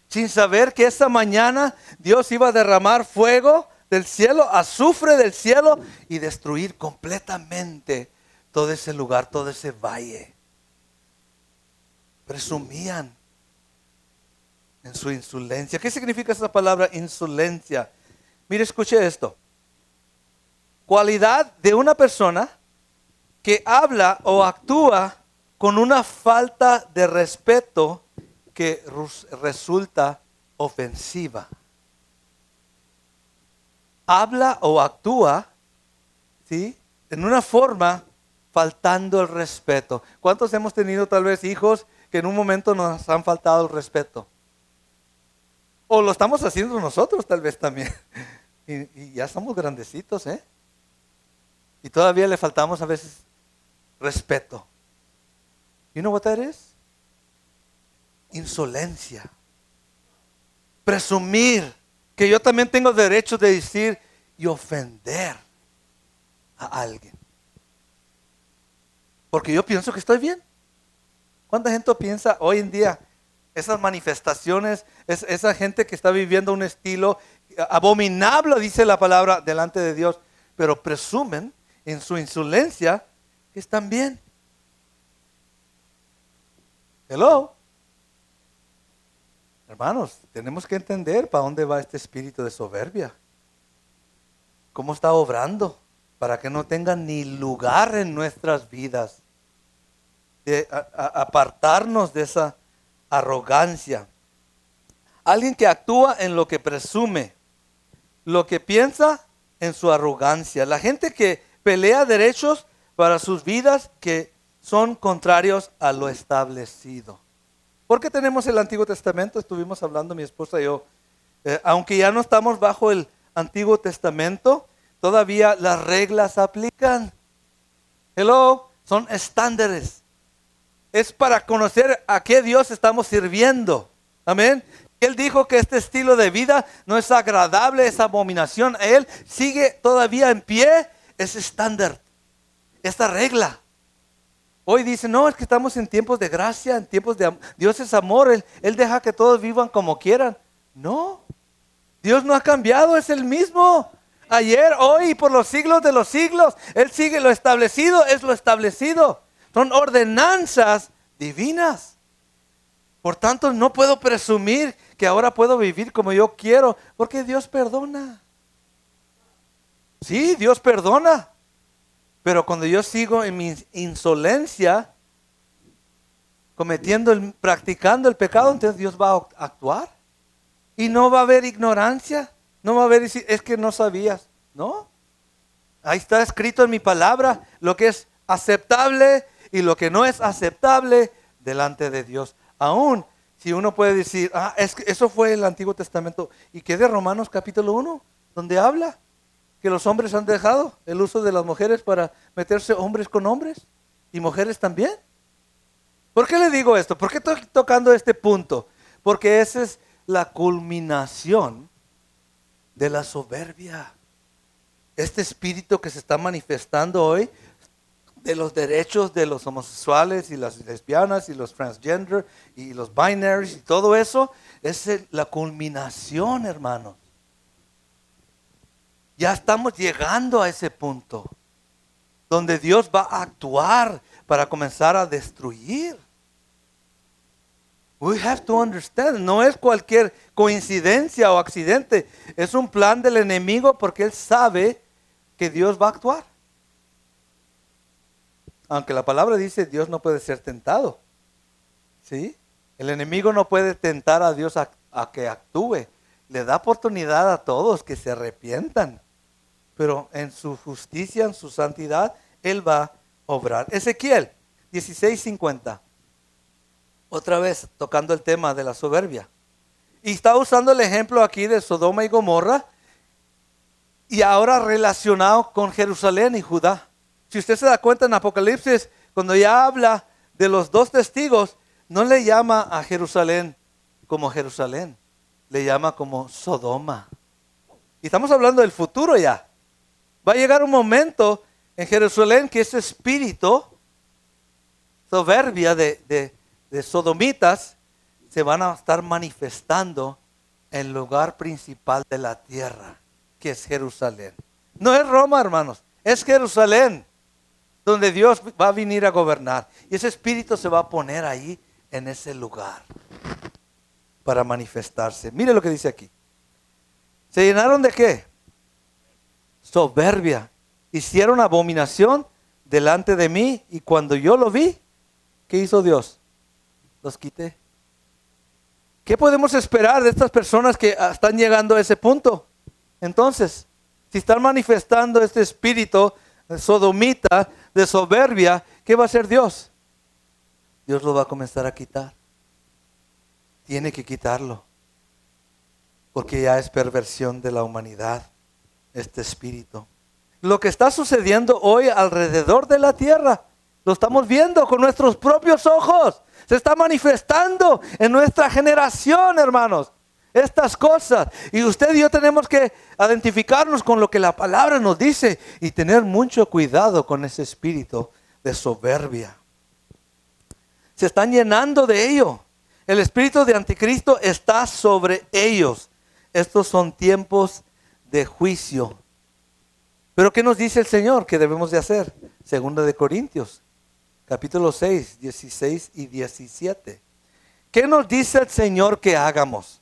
Sin saber que esa mañana Dios iba a derramar fuego del cielo, azufre del cielo y destruir completamente todo ese lugar, todo ese valle. Presumían en su insolencia. ¿Qué significa esa palabra insolencia? Mire, escuche esto. Cualidad de una persona que habla o actúa con una falta de respeto que resulta ofensiva. Habla o actúa, ¿sí?, en una forma faltando el respeto. ¿Cuántos hemos tenido tal vez hijos que en un momento nos han faltado el respeto? O lo estamos haciendo nosotros tal vez también. Y ya somos grandecitos, ¿eh? Y todavía le faltamos a veces respeto. You know what that is? Insolencia. Presumir que yo también tengo derecho de decir y ofender a alguien. Porque yo pienso que estoy bien. ¿Cuánta gente piensa hoy en día esas manifestaciones, esa gente que está viviendo un estilo abominable, dice la palabra, delante de Dios, pero presumen en su insolencia que están bien? Hello. Hermanos, tenemos que entender para dónde va este espíritu de soberbia. ¿Cómo está obrando? Para que no tenga ni lugar en nuestras vidas. De apartarnos de esa arrogancia. Alguien que actúa en lo que presume. lo que piensa en su arrogancia. La gente que pelea derechos para sus vidas que son contrarios a lo establecido. ¿Por qué tenemos el Antiguo Testamento? Estuvimos hablando mi esposa y yo. Aunque ya no estamos bajo el Antiguo Testamento, todavía las reglas aplican. Hello, son estándares. Es para conocer a qué Dios estamos sirviendo. Amén. Él dijo que este estilo de vida no es agradable, es abominación. Él sigue todavía en pie ese estándar, esta regla. Hoy dice, no, es que estamos en tiempos de gracia, en tiempos de Dios es amor. Él deja que todos vivan como quieran. No, Dios no ha cambiado, es el mismo. Ayer, hoy y por los siglos de los siglos. Él sigue lo establecido, es lo establecido. Son ordenanzas divinas. Por tanto, no puedo presumir que ahora puedo vivir como yo quiero, porque Dios perdona. Sí, Dios perdona. Pero cuando yo sigo en mi insolencia, practicando el pecado, entonces Dios va a actuar. Y no va a haber ignorancia. No va a haber decir, es que no sabías. No. Ahí está escrito en mi palabra lo que es aceptable y lo que no es aceptable delante de Dios. Aún si uno puede decir, es que eso fue el Antiguo Testamento. ¿Y qué de Romanos capítulo 1? Donde habla que los hombres han dejado el uso de las mujeres para meterse hombres con hombres y mujeres también. ¿Por qué le digo esto? ¿Por qué estoy tocando este punto? Porque esa es la culminación de la soberbia. Este espíritu que se está manifestando hoy de los derechos de los homosexuales y las lesbianas y los transgender y los binaries y todo eso es la culminación, hermanos. Ya estamos llegando a ese punto donde Dios va a actuar para comenzar a destruir. We have to understand, no es cualquier coincidencia o accidente, es un plan del enemigo porque él sabe que Dios va a actuar. Aunque la palabra dice Dios no puede ser tentado. ¿Sí? El enemigo no puede tentar a Dios a que actúe. Le da oportunidad a todos que se arrepientan. Pero en su justicia, en su santidad, Él va a obrar. Ezequiel 16:50. Otra vez tocando el tema de la soberbia. Y está usando el ejemplo aquí de Sodoma y Gomorra. Y ahora relacionado con Jerusalén y Judá. Si usted se da cuenta en Apocalipsis, cuando ya habla de los dos testigos, no le llama a Jerusalén como Jerusalén, le llama como Sodoma. Y estamos hablando del futuro ya. Va a llegar un momento en Jerusalén que ese espíritu soberbia de sodomitas se van a estar manifestando en el lugar principal de la tierra, que es Jerusalén. No es Roma, hermanos, es Jerusalén, donde Dios va a venir a gobernar. Y ese espíritu se va a poner ahí en ese lugar para manifestarse. Mire lo que dice aquí. ¿Se llenaron de qué? Soberbia. Hicieron abominación delante de mí y cuando yo lo vi, ¿qué hizo Dios? Los quité. ¿Qué podemos esperar de estas personas que están llegando a ese punto? Entonces, si están manifestando este espíritu sodomita, de soberbia, ¿qué va a hacer Dios? Dios lo va a comenzar a quitar. Tiene que quitarlo. Porque ya es perversión de la humanidad, este espíritu. Lo que está sucediendo hoy alrededor de la tierra, lo estamos viendo con nuestros propios ojos. Se está manifestando en nuestra generación, hermanos. Estas cosas. Y usted y yo tenemos que identificarnos con lo que la palabra nos dice y tener mucho cuidado con ese espíritu de soberbia. Se están llenando de ello. El espíritu de anticristo está sobre ellos. Estos son tiempos de juicio. Pero ¿qué nos dice el Señor que debemos de hacer? Segunda de Corintios, capítulo 6, 16 y 17. ¿Qué nos dice el Señor que hagamos?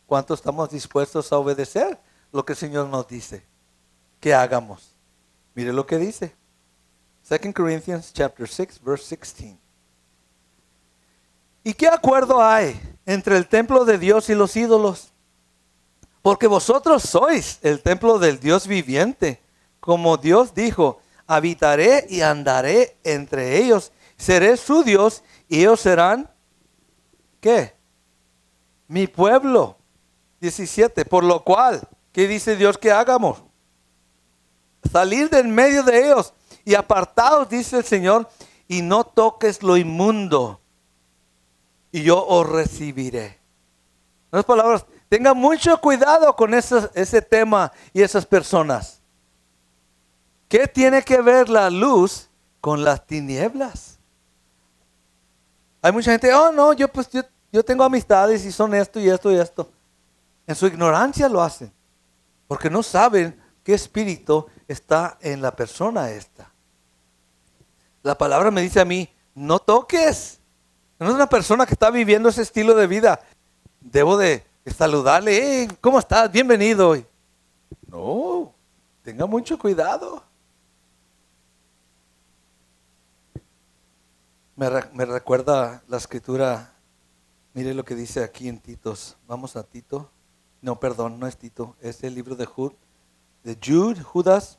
¿Cuánto estamos dispuestos a obedecer lo que el Señor nos dice que hagamos? Mire lo que dice. 2 Corinthians chapter 6, verse 16. ¿Y qué acuerdo hay entre el templo de Dios y los ídolos? Porque vosotros sois el templo del Dios viviente. Como Dios dijo, habitaré y andaré entre ellos. Seré su Dios y ellos serán, ¿qué? Mi pueblo. 17. Por lo cual, ¿qué dice Dios que hagamos? Salir del medio de ellos y apartaos, dice el Señor, y no toques lo inmundo, y yo os recibiré. En otras palabras, tenga mucho cuidado con ese tema y esas personas. ¿Qué tiene que ver la luz con las tinieblas? Hay mucha gente, oh no, yo tengo amistades y son esto y esto y esto. En su ignorancia lo hacen, porque no saben qué espíritu está en la persona esta. La palabra me dice a mí, no toques. No es una persona que está viviendo ese estilo de vida. Debo de saludarle, hey, ¿cómo estás? Bienvenido. No, tenga mucho cuidado. Me recuerda la escritura. Mire lo que dice aquí en Titos. Vamos a Tito. No, perdón, no es Tito. Es el libro de Judas.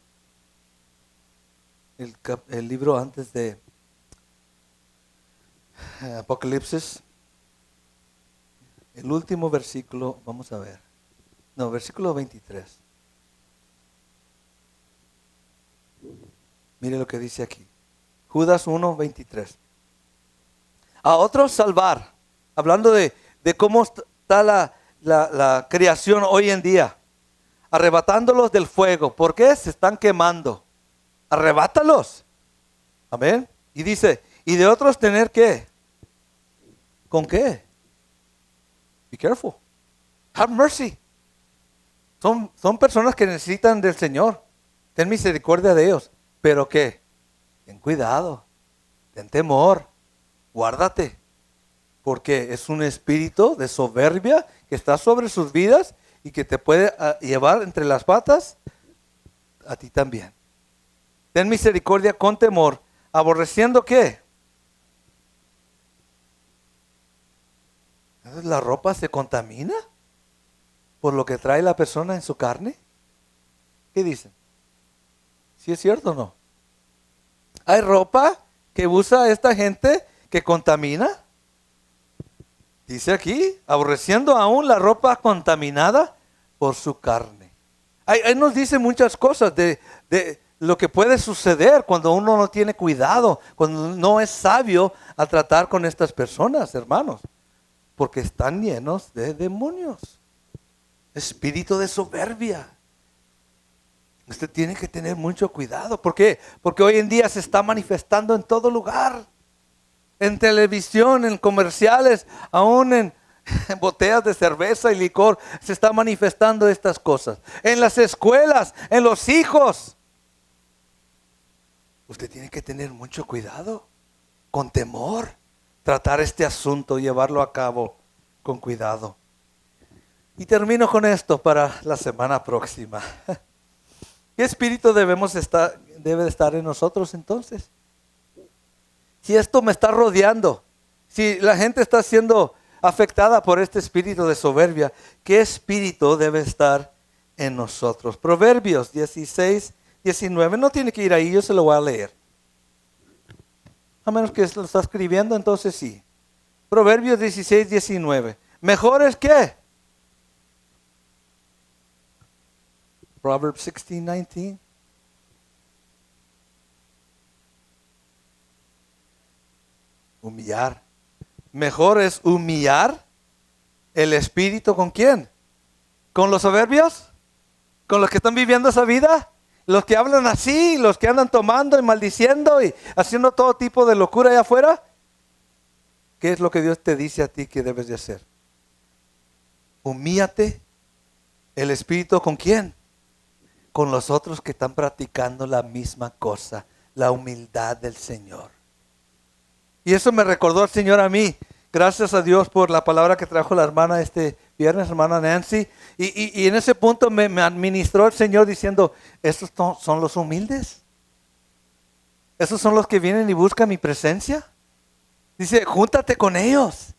El libro antes de Apocalipsis. El último versículo, vamos a ver. No, versículo 23. Mire lo que dice aquí. Judas 1:23. A otros salvar. Hablando de cómo está la creación hoy en día. Arrebatándolos del fuego. ¿Por qué? Se están quemando. Arrebátalos. Amén. Y dice, y de otros tener ¿qué? ¿Con qué? Be careful. Have mercy. Son personas que necesitan del Señor. Ten misericordia de ellos. Pero ¿qué? Ten cuidado. Ten temor. Guárdate. Porque es un espíritu de soberbia que está sobre sus vidas y que te puede llevar entre las patas a ti también. Ten misericordia con temor. ¿Aborreciendo qué? ¿La ropa se contamina por lo que trae la persona en su carne? ¿Qué dicen? ¿Sí es cierto o no? ¿Hay ropa que usa esta gente que contamina? Dice aquí, aborreciendo aún la ropa contaminada por su carne. Ahí nos dice muchas cosas de lo que puede suceder cuando uno no tiene cuidado, cuando no es sabio al tratar con estas personas, hermanos. Porque están llenos de demonios. Espíritu de soberbia. Usted tiene que tener mucho cuidado. ¿Por qué? Porque hoy en día se está manifestando en todo lugar. En televisión, en comerciales, aún en botellas de cerveza y licor. Se está manifestando estas cosas. En las escuelas, en los hijos. Usted tiene que tener mucho cuidado. Con temor. Tratar este asunto, llevarlo a cabo con cuidado. Y termino con esto para la semana próxima. ¿Qué espíritu debe estar en nosotros entonces? Si esto me está rodeando, si la gente está siendo afectada por este espíritu de soberbia, ¿qué espíritu debe estar en nosotros? Proverbios 16:19. No tiene que ir ahí, yo se lo voy a leer. A menos que lo está escribiendo, entonces sí. Proverbios 16:19. ¿Mejor es qué? Proverbs 16:19. Humillar. ¿Mejor es humillar el espíritu con quién? ¿Con los soberbios? ¿Con los que están viviendo esa vida? Los que hablan así, los que andan tomando y maldiciendo y haciendo todo tipo de locura allá afuera. ¿Qué es lo que Dios te dice a ti que debes de hacer? Humíllate el espíritu ¿con quién? Con los otros que están practicando la misma cosa, la humildad del Señor. Y eso me recordó al Señor a mí. Gracias a Dios por la palabra que trajo la hermana este viernes, hermana Nancy. Y en ese punto me administró el Señor diciendo, ¿estos son los humildes? ¿Esos son los que vienen y buscan mi presencia? Dice, júntate con ellos.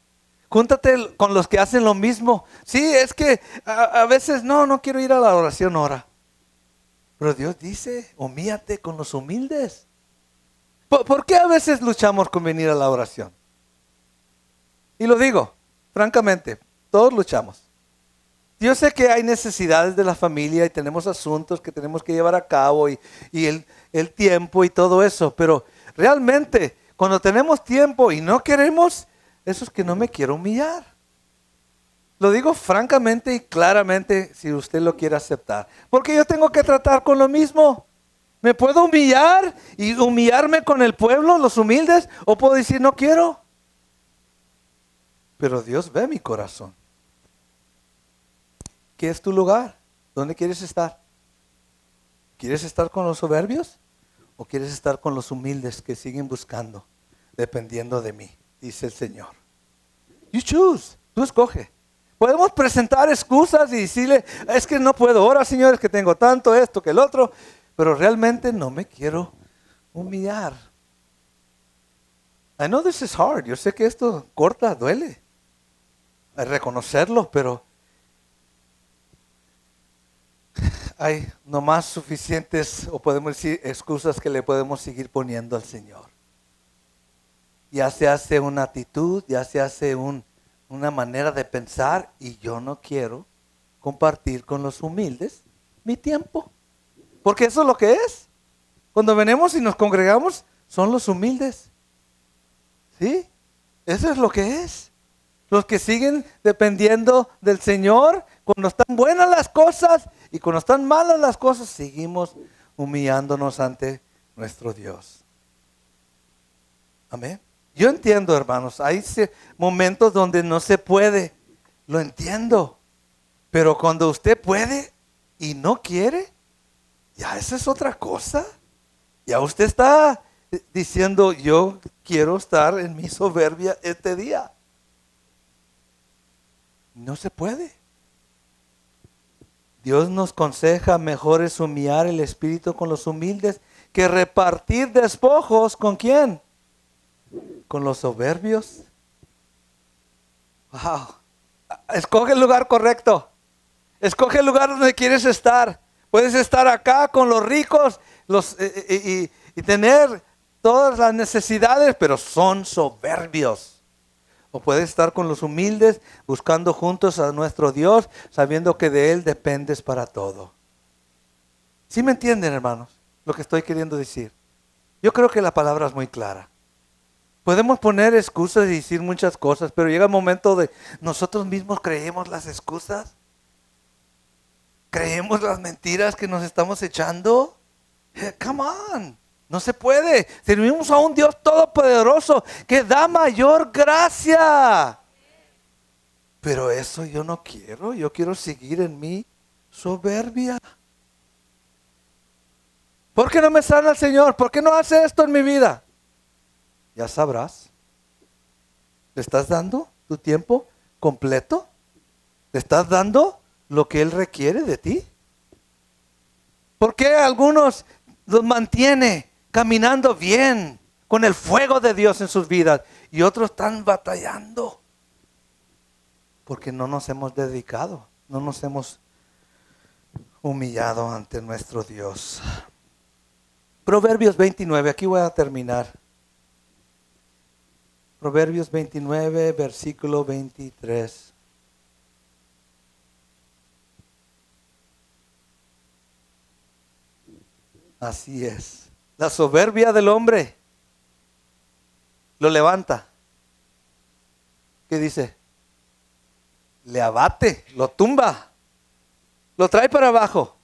Júntate con los que hacen lo mismo. Sí, es que a veces no quiero ir a la oración ahora. Pero Dios dice, humíllate con los humildes. ¿Por qué a veces luchamos con venir a la oración? Y lo digo, francamente, todos luchamos. Yo sé que hay necesidades de la familia y tenemos asuntos que tenemos que llevar a cabo y el tiempo y todo eso. Pero realmente, cuando tenemos tiempo y no queremos, eso es que no me quiero humillar. Lo digo francamente y claramente si usted lo quiere aceptar. Porque yo tengo que tratar con lo mismo. ¿Me puedo humillar y humillarme con el pueblo, los humildes? ¿O puedo decir no quiero? Pero Dios ve mi corazón. ¿Qué es tu lugar? ¿Dónde quieres estar? ¿Quieres estar con los soberbios? ¿O quieres estar con los humildes que siguen buscando, dependiendo de mí? Dice el Señor. You choose. Tú escoge. Podemos presentar excusas y decirle, es que no puedo ahora, Señor, es que tengo tanto, esto, que el otro. Pero realmente no me quiero humillar. I know this is hard. Yo sé que esto corta, duele. Reconocerlo, pero hay nomás suficientes, o podemos decir, excusas que le podemos seguir poniendo al Señor. Ya se hace una actitud, ya se hace una manera de pensar, y yo no quiero compartir con los humildes mi tiempo. Porque eso es lo que es. Cuando venimos y nos congregamos, son los humildes. ¿Sí? Eso es lo que es. Los que siguen dependiendo del Señor, cuando están buenas las cosas y cuando están malas las cosas, seguimos humillándonos ante nuestro Dios. Amén. Yo entiendo, hermanos, hay momentos donde no se puede, lo entiendo. Pero cuando usted puede y no quiere, ya esa es otra cosa. Ya usted está diciendo, yo quiero estar en mi soberbia este día. No se puede. Dios nos aconseja, mejor es humillar el espíritu con los humildes que repartir despojos. ¿Con quién? Con los soberbios. Wow. Escoge el lugar correcto. Escoge el lugar donde quieres estar. Puedes estar acá con los ricos y tener todas las necesidades, pero son soberbios. O puedes estar con los humildes, buscando juntos a nuestro Dios, sabiendo que de Él dependes para todo. ¿Sí me entienden, hermanos, lo que estoy queriendo decir? Yo creo que la palabra es muy clara. Podemos poner excusas y decir muchas cosas, pero llega el momento de nosotros mismos creemos las excusas. ¿Creemos las mentiras que nos estamos echando? Come on. No se puede. Servimos a un Dios todopoderoso que da mayor gracia. Pero eso yo no quiero. Yo quiero seguir en mi soberbia. ¿Por qué no me sana el Señor? ¿Por qué no hace esto en mi vida? Ya sabrás. ¿Le estás dando tu tiempo completo? ¿Le estás dando lo que Él requiere de ti? ¿Por qué algunos los mantiene caminando bien con el fuego de Dios en sus vidas y otros están batallando? Porque no nos hemos dedicado, no nos hemos humillado ante nuestro Dios. Proverbios 29, aquí voy a terminar. Proverbios 29, versículo 23. Así es. La soberbia del hombre lo levanta. ¿Qué dice? Le abate, lo tumba, lo trae para abajo.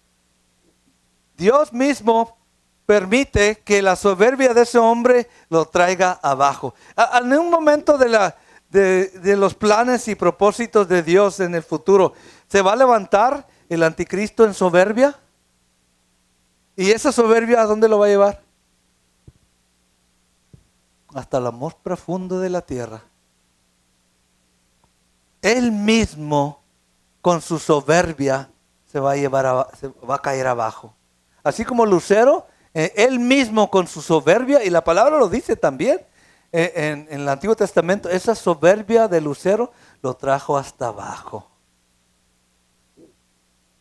Dios mismo permite que la soberbia de ese hombre lo traiga abajo. En un momento de los planes y propósitos de Dios en el futuro, ¿se va a levantar el anticristo en soberbia? ¿Y esa soberbia a dónde lo va a llevar? Hasta lo más profundo de la tierra. Él mismo, con su soberbia, se va a caer abajo. Así como Lucero, él mismo con su soberbia, y la palabra lo dice también, en el Antiguo Testamento, esa soberbia de Lucero lo trajo hasta abajo.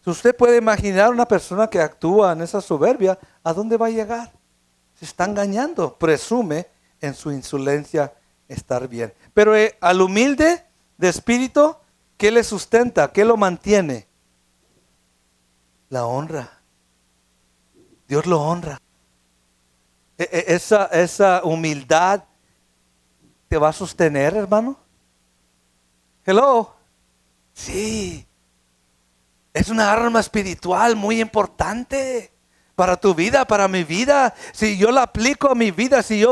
Si usted puede imaginar una persona que actúa en esa soberbia, ¿a dónde va a llegar? Se está engañando, presume en su insolencia estar bien. Pero al humilde de espíritu, ¿qué le sustenta? ¿Qué lo mantiene? La honra. Dios lo honra. Esa humildad te va a sostener, hermano. Hello. Sí. Es una arma espiritual muy importante para tu vida, para mi vida. Si yo la aplico a mi vida, si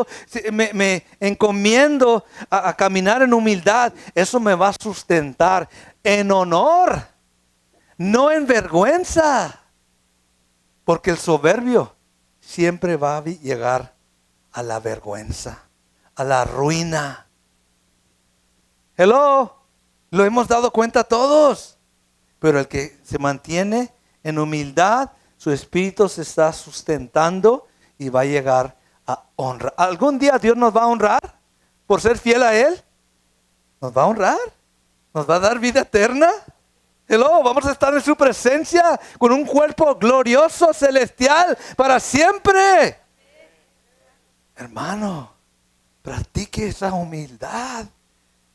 me encomiendo a caminar en humildad, eso me va a sustentar en honor, no en vergüenza. Porque el soberbio siempre va a llegar a la vergüenza, a la ruina. Hello, lo hemos dado cuenta todos. Pero el que se mantiene en humildad, su espíritu se está sustentando y va a llegar a honra. ¿Algún día Dios nos va a honrar por ser fiel a Él? ¿Nos va a honrar? ¿Nos va a dar vida eterna? Hello, vamos a estar en su presencia con un cuerpo glorioso, celestial, para siempre. Hermano, practique esa humildad.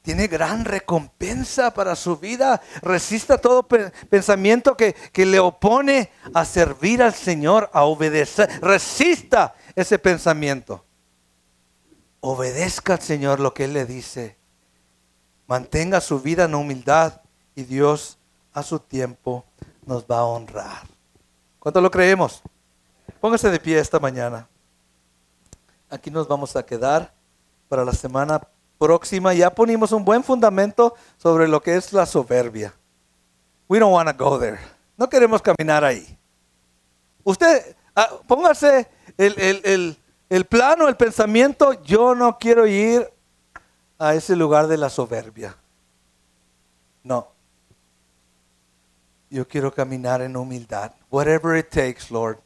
Tiene gran recompensa para su vida. Resista todo pensamiento que le opone a servir al Señor, a obedecer. Resista ese pensamiento. Obedezca al Señor lo que Él le dice. Mantenga su vida en humildad y Dios a su tiempo nos va a honrar. ¿Cuánto lo creemos? Póngase de pie esta mañana. Aquí nos vamos a quedar para la semana próxima. Ya ponimos un buen fundamento sobre lo que es la soberbia. We don't want to go there. No queremos caminar ahí. Usted, póngase el plano, el pensamiento. Yo no quiero ir a ese lugar de la soberbia. No. Yo quiero caminar en humildad. Whatever it takes, Lord.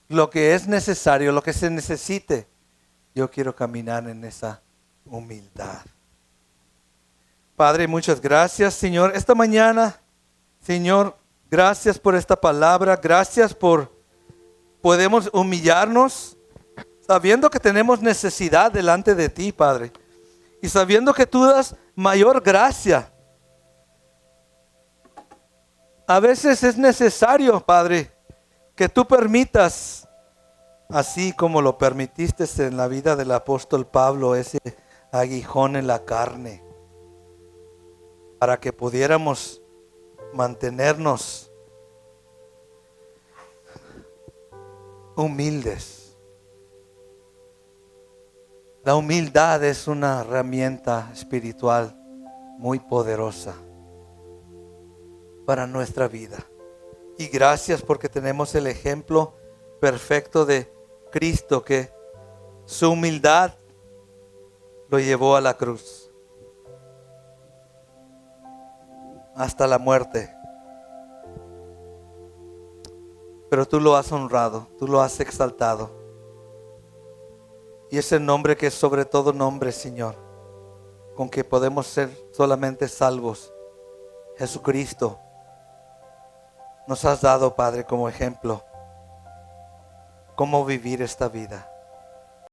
Lo que es necesario, lo que se necesite. Yo quiero caminar en esa humildad. Padre, muchas gracias, Señor. Esta mañana, Señor, gracias por esta palabra. Gracias por podemos humillarnos sabiendo que tenemos necesidad delante de ti, Padre. Y sabiendo que tú das mayor gracia. A veces es necesario, Padre, que tú permitas, así como lo permitiste en la vida del apóstol Pablo, ese aguijón en la carne, para que pudiéramos mantenernos humildes. La humildad es una herramienta espiritual muy poderosa para nuestra vida. Y gracias porque tenemos el ejemplo perfecto de Cristo, que su humildad lo llevó a la cruz hasta la muerte. Pero tú lo has honrado, tú lo has exaltado. Y ese nombre que es sobre todo nombre, Señor, con que podemos ser solamente salvos, Jesucristo, nos has dado, Padre, como ejemplo, cómo vivir esta vida.